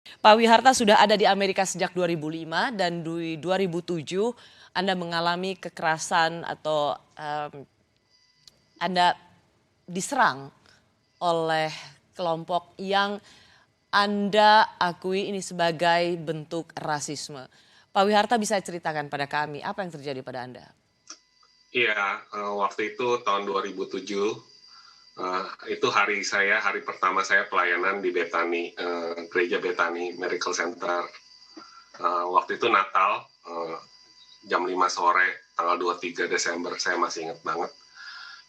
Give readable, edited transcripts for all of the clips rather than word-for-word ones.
Pak Wiharta sudah ada di Amerika sejak 2005 dan di 2007 Anda mengalami kekerasan atau Anda diserang oleh kelompok yang Anda akui ini sebagai bentuk rasisme. Pak Wiharta bisa ceritakan pada kami apa yang terjadi pada Anda? Iya, waktu itu tahun 2007, itu hari pertama saya pelayanan di Bethany, gereja Bethany Miracle Center. Waktu itu Natal, jam 5 sore, tanggal 23 Desember, saya masih ingat banget.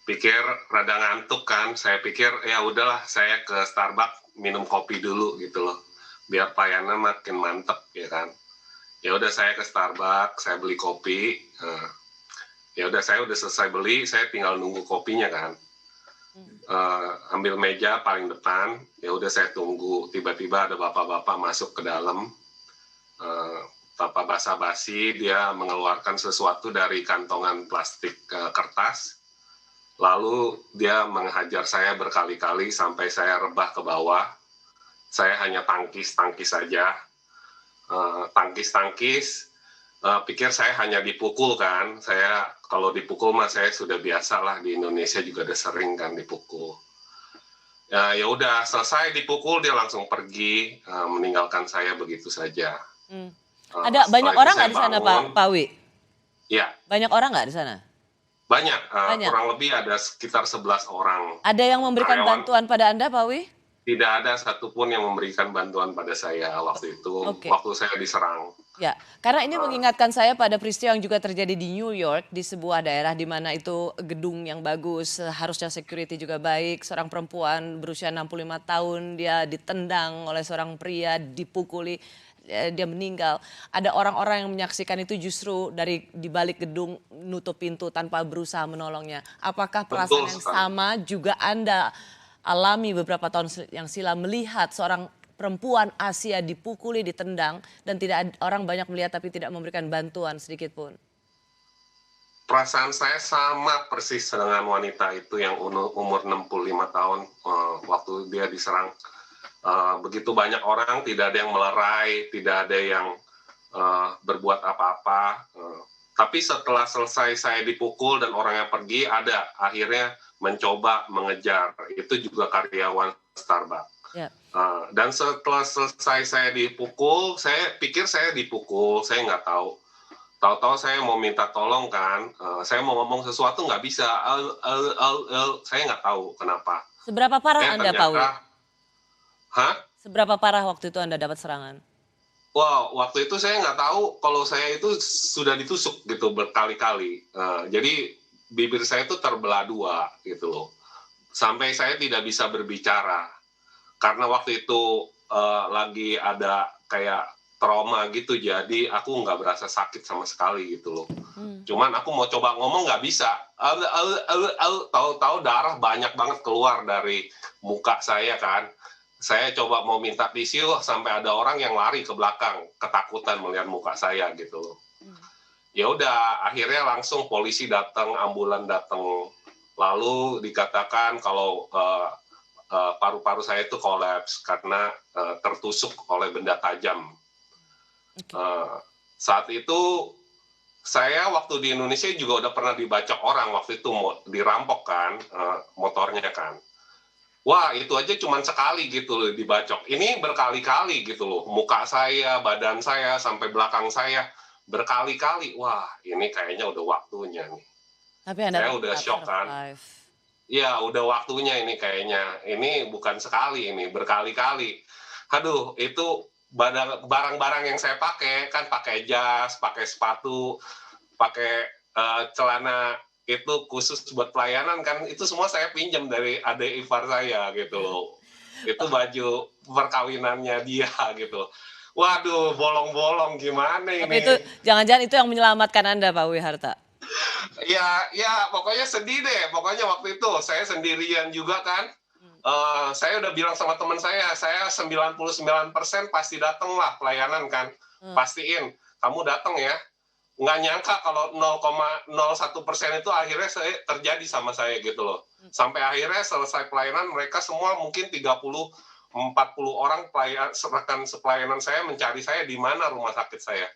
Pikir rada ngantuk kan, saya pikir ya udahlah saya ke Starbucks minum kopi dulu gitu loh, biar pelayanan makin mantep ya kan. Ya udah saya ke Starbucks, saya beli kopi. Ya udah saya udah selesai beli, saya tinggal nunggu kopinya kan. Ambil meja paling depan, ya udah saya tunggu. Tiba-tiba ada bapak-bapak masuk ke dalam. Bapak basa-basi, dia mengeluarkan sesuatu dari kantongan plastik kertas. Lalu dia menghajar saya berkali-kali sampai saya rebah ke bawah. Saya hanya tangkis-tangkis saja. Tangkis-tangkis, pikir saya hanya dipukul kan. Saya kalau dipukul mah saya sudah biasa lah, di Indonesia juga udah sering kan dipukul. Ya udah selesai dipukul dia langsung pergi, meninggalkan saya begitu saja. Ada banyak Setelah itu orang saya nggak di sana, bangun. Pak Wi? Ya, Banyak orang nggak di sana? banyak, Banyak. kurang lebih ada sekitar 11 orang Ada yang memberikan karyawan. bantuan pada Anda, Pak Wi? Tidak ada satupun yang memberikan bantuan pada saya waktu itu, Oke. waktu saya diserang. Ya, karena ini Uh, mengingatkan saya pada peristiwa yang juga terjadi di New York, di sebuah daerah di mana itu gedung yang bagus, harusnya security juga baik. Seorang perempuan berusia 65 tahun, dia ditendang oleh seorang pria, dipukuli, dia meninggal. Ada orang-orang yang menyaksikan itu justru dari di balik gedung nutup pintu tanpa berusaha menolongnya. Apakah Betul perasaan yang sekali. sama juga Anda alami beberapa tahun yang silam melihat seorang perempuan Asia dipukuli, ditendang, dan tidak orang banyak melihat tapi tidak memberikan bantuan sedikit pun? Perasaan saya sama persis dengan wanita itu yang umur 65 tahun, waktu dia diserang. Begitu banyak orang, tidak ada yang melerai, tidak ada yang berbuat apa-apa. Tapi setelah selesai saya dipukul dan orangnya pergi, ada akhirnya mencoba mengejar. Itu juga karyawan Starbucks. Ya. Dan setelah selesai saya dipukul, saya pikir saya dipukul, saya nggak tahu. Tahu-tahu saya mau minta tolong kan, saya mau ngomong sesuatu nggak bisa, saya nggak tahu kenapa. Seberapa parah Anda, Pak Wi? Ternyata, hah? Seberapa parah waktu itu Anda dapat serangan? Wah, waktu itu saya nggak tahu kalau saya itu sudah ditusuk gitu berkali-kali. Jadi bibir saya itu terbelah dua gitu loh. Sampai saya tidak bisa berbicara. Karena waktu itu lagi ada kayak trauma gitu, jadi aku nggak berasa sakit sama sekali gitu loh. Cuman aku mau coba ngomong nggak bisa. Tahu-tahu darah banyak banget keluar dari muka saya kan. Saya coba mau minta tisu sampai ada orang yang lari ke belakang, ketakutan melihat muka saya gitu loh. Ya udah, akhirnya langsung polisi datang, ambulan datang. Lalu dikatakan kalau paru-paru saya itu kolaps karena tertusuk oleh benda tajam. Saat itu saya waktu di Indonesia juga udah pernah dibacok orang, waktu itu dirampok kan, motornya kan. Wah, itu aja cuma sekali gitu loh dibacok. Ini berkali-kali gitu loh. Muka saya, badan saya, sampai belakang saya berkali-kali. Wah, ini kayaknya udah waktunya nih. Tapi Anda Saya udah tetap shock kan. survive. Ya, udah waktunya ini kayaknya. Ini bukan sekali, ini berkali-kali. Aduh, itu barang-barang yang saya pakai, kan pakai jas, pakai sepatu, pakai celana itu khusus buat pelayanan kan, itu semua saya pinjam dari adik ipar saya gitu loh. Itu baju perkawinannya dia gitu. Waduh, bolong-bolong gimana Tapi itu ini? jangan-jangan itu yang menyelamatkan Anda, Pak Wiharta. Ya, pokoknya sedih deh. Pokoknya waktu itu saya sendirian juga kan. Saya udah bilang sama teman saya 99% pasti datang lah pelayanan kan. Pastiin, kamu datang ya. Nggak nyangka kalau 0,01% itu akhirnya terjadi sama saya gitu loh. Sampai akhirnya selesai pelayanan mereka semua mungkin 30 40 orang rekan sepelayanan saya mencari saya di mana rumah sakit saya.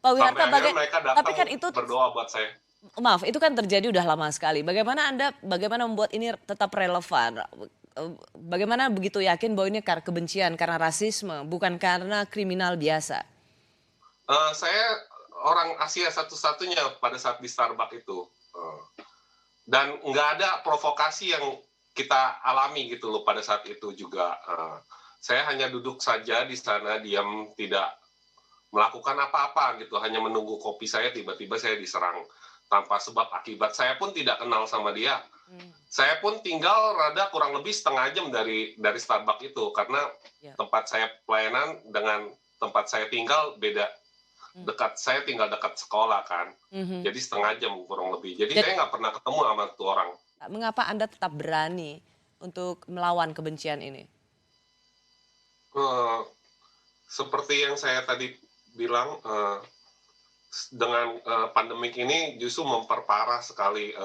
Pak Sampai Wiharta, akhirnya mereka tapi datang kan itu berdoa buat saya. maaf, itu kan terjadi udah lama sekali. Bagaimana membuat ini tetap relevan? Bagaimana begitu yakin bahwa ini karena kebencian, karena rasisme, bukan karena kriminal biasa? Saya orang Asia satu-satunya pada saat di Starbucks itu. Dan nggak ada provokasi yang kita alami gitu loh pada saat itu juga. Saya hanya duduk saja di sana, diam, tidak melakukan apa-apa gitu, hanya menunggu kopi saya, tiba-tiba saya diserang tanpa sebab akibat. Saya pun tidak kenal sama dia. Saya pun tinggal rada kurang lebih setengah jam dari Starbucks itu, karena tempat saya pelayanan dengan tempat saya tinggal beda. Saya tinggal dekat sekolah kan, jadi setengah jam kurang lebih. Jadi saya nggak pernah ketemu sama tuh orang. Mengapa Anda tetap berani untuk melawan kebencian ini? Seperti yang saya tadi bilang, dengan pandemik ini justru memperparah sekali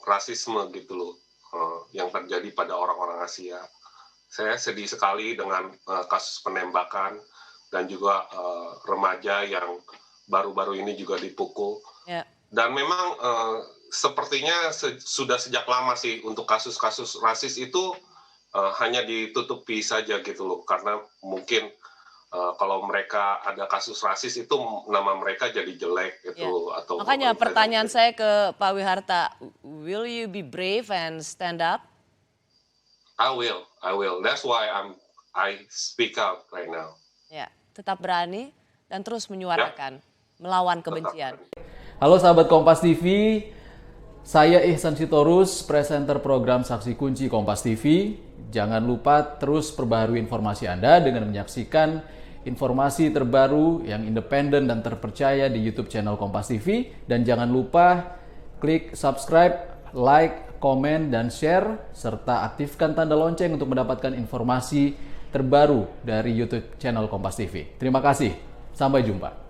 rasisme gitu loh, yang terjadi pada orang-orang Asia. Saya sedih sekali dengan kasus penembakan dan juga remaja yang baru-baru ini juga dipukul. Dan memang sepertinya sudah sejak lama sih untuk kasus-kasus rasis itu hanya ditutupi saja gitu loh, karena mungkin kalau mereka ada kasus rasis itu nama mereka jadi jelek gitu. Atau makanya pertanyaan saya ke Pak Wiharta, will you be brave and stand up? I will. That's why I speak out right now. Ya, tetap berani dan terus menyuarakan melawan kebencian. Halo sahabat Kompas TV, saya Ihsan Sitorus, presenter program Saksi Kunci Kompas TV. Jangan lupa terus perbaharui informasi Anda dengan menyaksikan informasi terbaru yang independen dan terpercaya di YouTube channel Kompas TV. Dan jangan lupa klik subscribe, like, komen, dan share, serta aktifkan tanda lonceng untuk mendapatkan informasi terbaru dari YouTube channel Kompas TV. Terima kasih, sampai jumpa.